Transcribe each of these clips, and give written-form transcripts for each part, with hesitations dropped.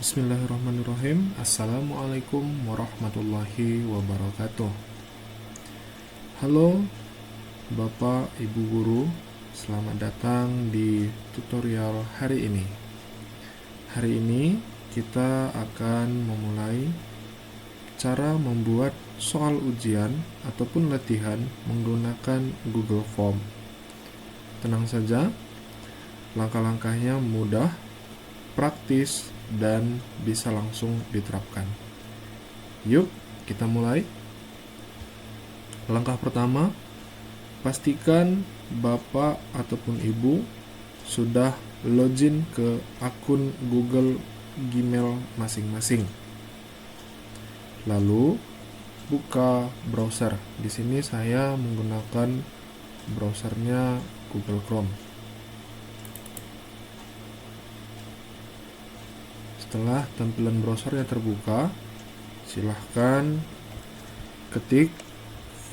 Bismillahirrahmanirrahim. Assalamualaikum warahmatullahi wabarakatuh. Halo Bapak Ibu Guru, selamat datang di tutorial hari ini. Hari ini kita akan memulai cara membuat soal ujian ataupun latihan menggunakan Google Form. Tenang saja, langkah-langkahnya mudah, praktis, dan bisa langsung diterapkan. Yuk, kita mulai. Langkah pertama, pastikan Bapak ataupun Ibu sudah login ke akun Google Gmail masing-masing. Lalu, buka browser. Di sini saya menggunakan browsernya Google Chrome. Setelah tampilan browsernya terbuka, silahkan ketik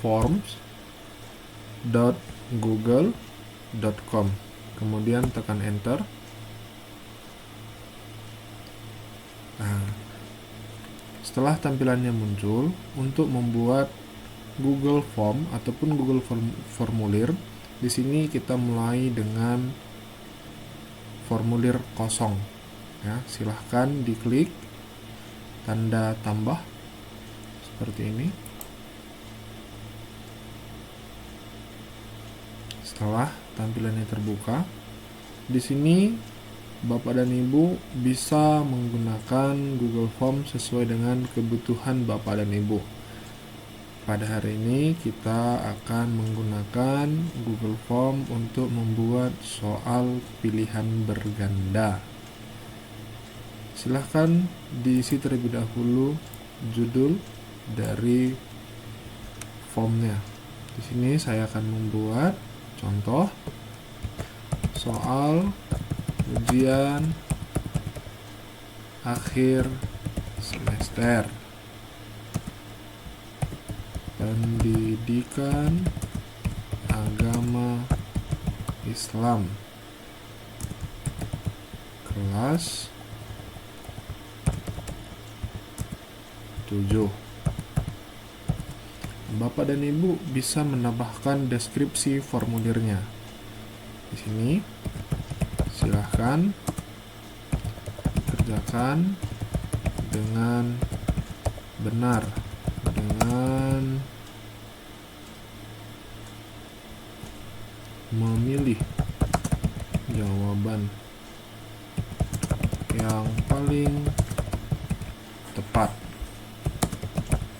forms.google.com, kemudian tekan enter. Nah, setelah tampilannya muncul, untuk membuat Google Form ataupun Google Formulir, di sini kita mulai dengan formulir kosong. Ya, silahkan diklik tanda tambah seperti ini. Setelah tampilannya terbuka, di sini Bapak dan Ibu bisa menggunakan Google Form sesuai dengan kebutuhan Bapak dan Ibu. Pada hari ini kita akan menggunakan Google Form untuk membuat soal pilihan berganda. Silahkan diisi terlebih dahulu judul dari formnya. Di sini saya akan membuat contoh soal ujian akhir semester pendidikan agama Islam kelas 7. Bapak dan Ibu bisa menambahkan deskripsi formulirnya. Di sini silahkan kerjakan dengan benar, dengan memilih jawaban yang paling tepat.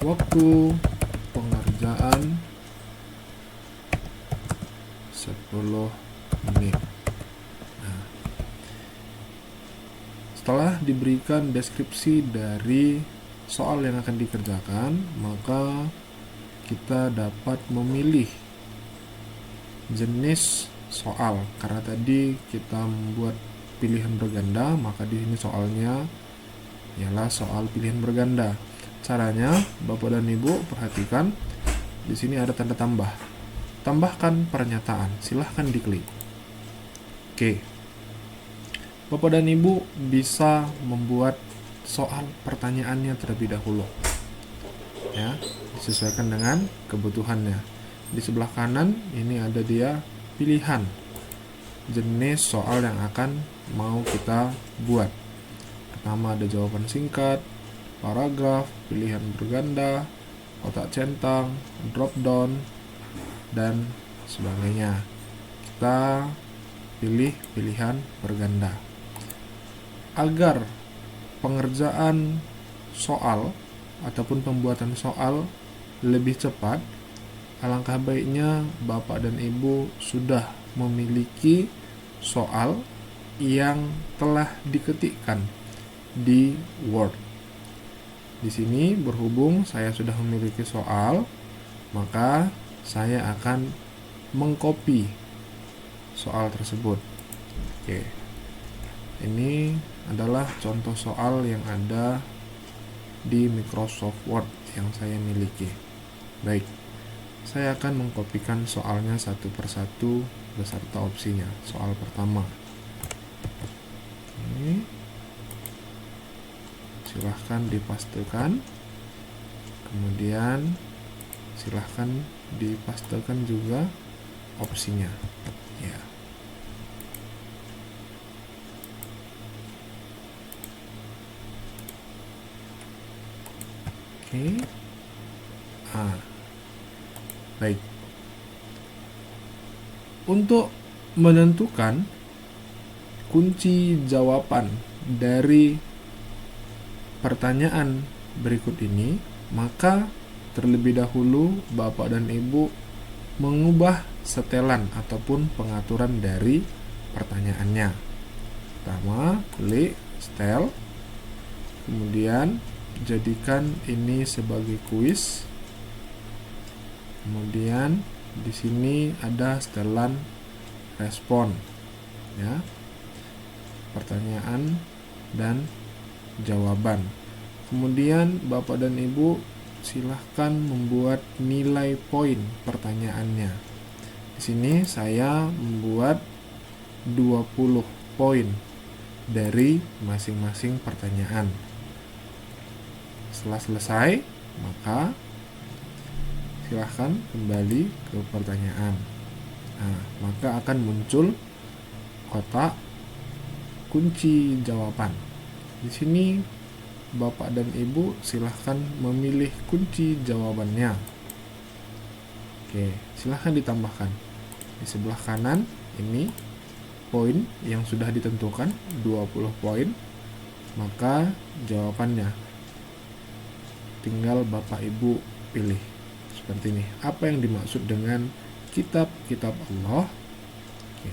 Waktu pengerjaan 10 menit. Nah, setelah diberikan deskripsi dari soal yang akan dikerjakan, maka kita dapat memilih jenis soal. Karena tadi kita membuat pilihan berganda, maka di sini soalnya ialah soal pilihan berganda. Caranya, Bapak dan Ibu perhatikan, di sini ada tanda tambah. Tambahkan pernyataan, silahkan diklik. Oke. Bapak dan Ibu bisa membuat soal pertanyaannya terlebih dahulu. Ya, disesuaikan dengan kebutuhannya. Di sebelah kanan ini ada dia pilihan jenis soal yang akan mau kita buat. Pertama ada jawaban singkat, paragraf, pilihan berganda, kotak centang, drop down, dan sebagainya. Kita pilih pilihan berganda. Agar pengerjaan soal ataupun pembuatan soal lebih cepat, alangkah baiknya Bapak dan Ibu sudah memiliki soal yang telah diketikkan di Word. Di sini berhubung saya sudah memiliki soal, maka saya akan mengcopy soal tersebut. Oke. Ini adalah contoh soal yang ada di Microsoft Word yang saya miliki. Baik. Saya akan mengkopikan soalnya satu persatu beserta opsinya. Soal pertama. Ini silahkan dipastekan, kemudian silahkan dipastekan juga opsinya ya. Oke. Baik. Untuk menentukan kunci jawaban dari pertanyaan berikut ini, maka terlebih dahulu Bapak dan Ibu mengubah setelan ataupun pengaturan dari pertanyaannya. Pertama, klik setel, kemudian jadikan ini sebagai kuis. Kemudian di sini ada setelan respon ya, pertanyaan dan jawaban. Kemudian Bapak dan Ibu silahkan membuat nilai poin pertanyaannya. Di sini saya membuat 20 poin dari masing-masing pertanyaan. Setelah selesai, maka silahkan kembali ke pertanyaan. Maka akan muncul kotak kunci jawaban. Di sini Bapak dan Ibu silahkan memilih kunci jawabannya. Oke, silahkan ditambahkan. Di sebelah kanan ini poin yang sudah ditentukan 20 poin. Maka jawabannya tinggal Bapak Ibu pilih. Seperti ini. Apa yang dimaksud dengan kitab-kitab Allah? Oke.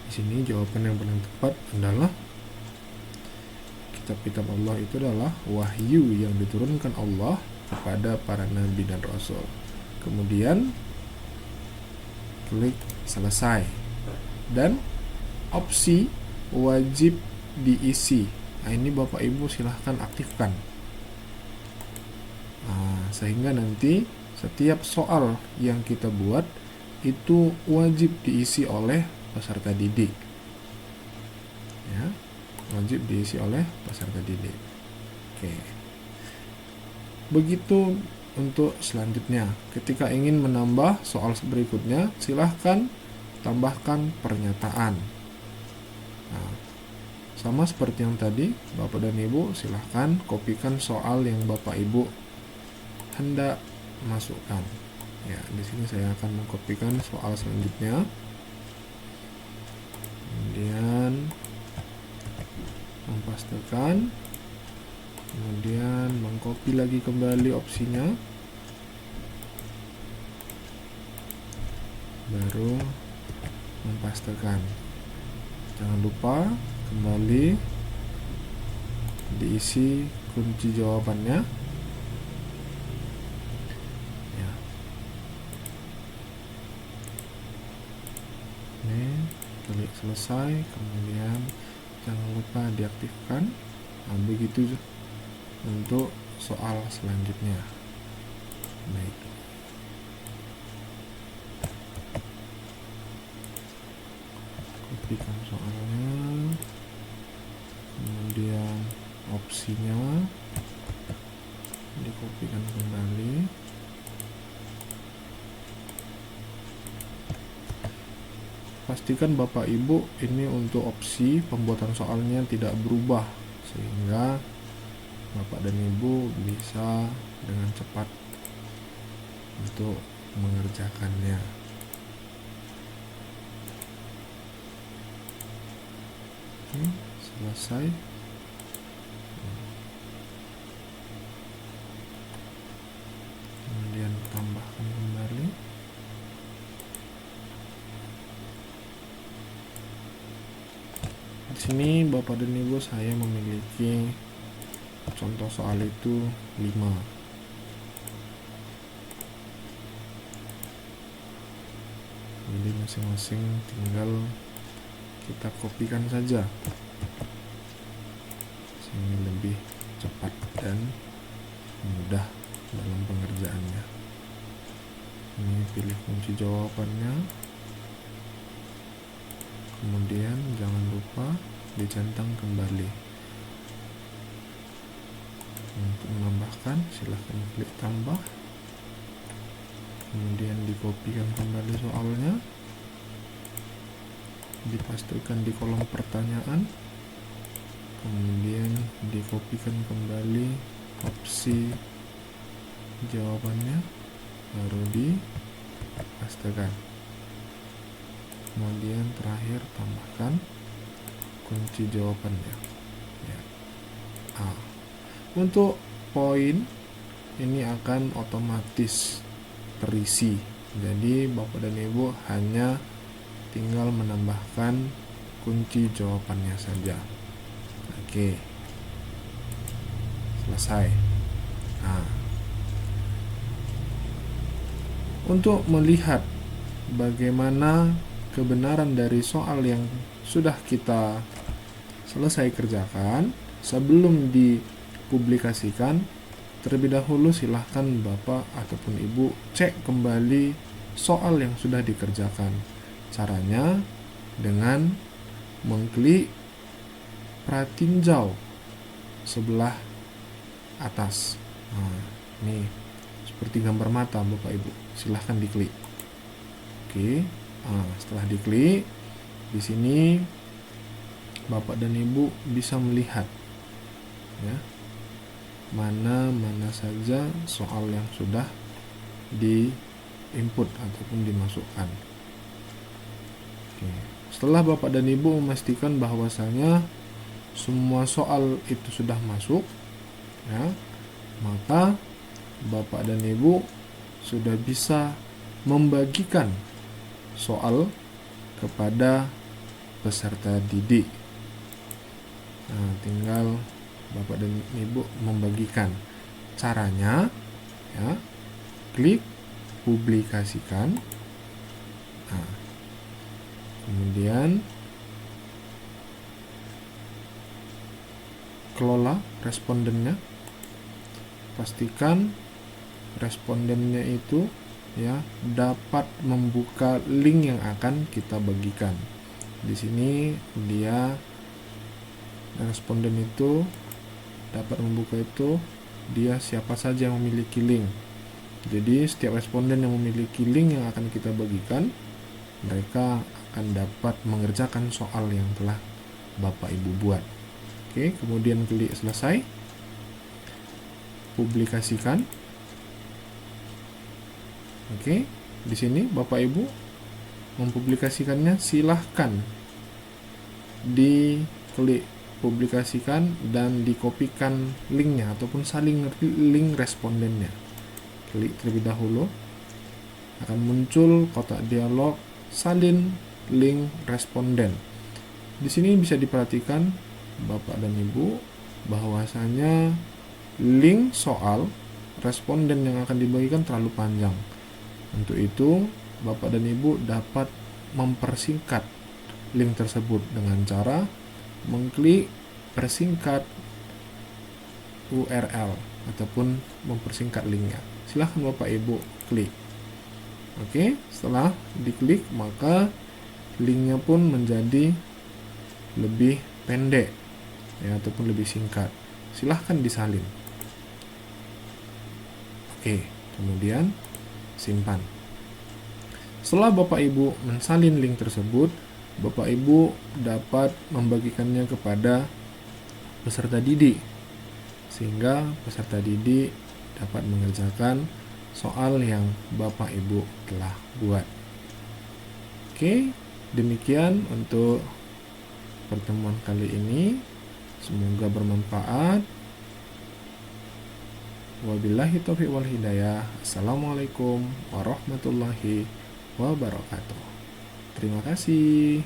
Di sini jawaban yang paling tepat adalah kitab-kitab Allah itu adalah wahyu yang diturunkan Allah kepada para nabi dan rasul. Kemudian klik selesai dan opsi wajib diisi. Ini Bapak Ibu silahkan aktifkan. Sehingga nanti setiap soal yang kita buat itu wajib diisi oleh peserta didik ya, wajib diisi oleh peserta didik. Oke. Begitu untuk selanjutnya. Ketika ingin menambah soal berikutnya, silahkan tambahkan pernyataan. Sama seperti yang tadi, Bapak dan Ibu silahkan kopikan soal yang Bapak Ibu hendak masukkan. Ya, di sini saya akan mengkopikan soal selanjutnya. Kemudian mempastekan. Kemudian mengcopy lagi kembali opsinya. Baru mempastekan. Jangan lupa kembali diisi kunci jawabannya. Klik selesai, kemudian jangan lupa diaktifkan. Begitu untuk soal selanjutnya. Baik. Kopikan soalnya, kemudian opsinya dikopikan kembali. Pastikan Bapak Ibu ini untuk opsi pembuatan soalnya tidak berubah, sehingga Bapak dan Ibu bisa dengan cepat untuk mengerjakannya. Oke, selesai. Kemudian tambahkan kembali. Di sini Bapak dan Ibu saya memiliki contoh soal itu 5. Jadi masing-masing tinggal kita kopikan saja sehingga lebih cepat dan mudah dalam pengerjaannya. Ini pilih kunci jawabannya. Kemudian jangan lupa dicentang kembali. Untuk menambahkan, silahkan klik tambah, kemudian dikopikan kembali soalnya, dipastikan di kolom pertanyaan, kemudian dikopikan kembali opsi jawabannya, baru dipastikan. Kemudian terakhir tambahkan kunci jawabannya, ya. Untuk poin ini akan otomatis terisi, jadi Bapak dan Ibu hanya tinggal menambahkan kunci jawabannya saja. Oke, selesai. Untuk melihat bagaimana kebenaran dari soal yang sudah kita selesai kerjakan, sebelum dipublikasikan, terlebih dahulu silahkan Bapak ataupun Ibu cek kembali soal yang sudah dikerjakan. Caranya dengan mengklik pratinjau sebelah atas. Ini seperti gambar mata Bapak Ibu, silahkan diklik. Oke, setelah diklik, di sini Bapak dan Ibu bisa melihat, ya, mana saja soal yang sudah di input ataupun dimasukkan. Oke. Setelah Bapak dan Ibu memastikan bahwasanya semua soal itu sudah masuk, ya, maka Bapak dan Ibu sudah bisa membagikan soal kepada peserta didik. Tinggal Bapak dan Ibu membagikan. Caranya, ya, klik publikasikan. Kemudian kelola respondennya. Pastikan respondennya itu, ya, dapat membuka link yang akan kita bagikan. Di sini responden itu dapat membuka itu dia siapa saja yang memiliki link. Jadi setiap responden yang memiliki link yang akan kita bagikan, mereka akan dapat mengerjakan soal yang telah Bapak Ibu buat. Oke, kemudian klik selesai, publikasikan. Oke, di sini Bapak Ibu mempublikasikannya, silahkan diklik publikasikan dan dikopikan linknya ataupun salin link respondennya. Klik terlebih dahulu, akan muncul kotak dialog salin link responden. Di sini bisa diperhatikan Bapak dan Ibu bahwasanya link soal responden yang akan dibagikan terlalu panjang. Untuk itu, Bapak dan Ibu dapat mempersingkat link tersebut dengan cara mengklik persingkat URL ataupun mempersingkat linknya. Silahkan Bapak Ibu klik. Oke, setelah diklik maka linknya pun menjadi lebih pendek, ya, ataupun lebih singkat. Silahkan disalin. Oke, kemudian simpan. Setelah Bapak Ibu mensalin link tersebut, Bapak Ibu dapat membagikannya kepada peserta didik, sehingga peserta didik dapat mengerjakan soal yang Bapak Ibu telah buat. Oke, demikian untuk pertemuan kali ini. Semoga bermanfaat. Wabillahi taufiq wal hidayah. Assalamualaikum warahmatullahi wabarakatuh. Terima kasih.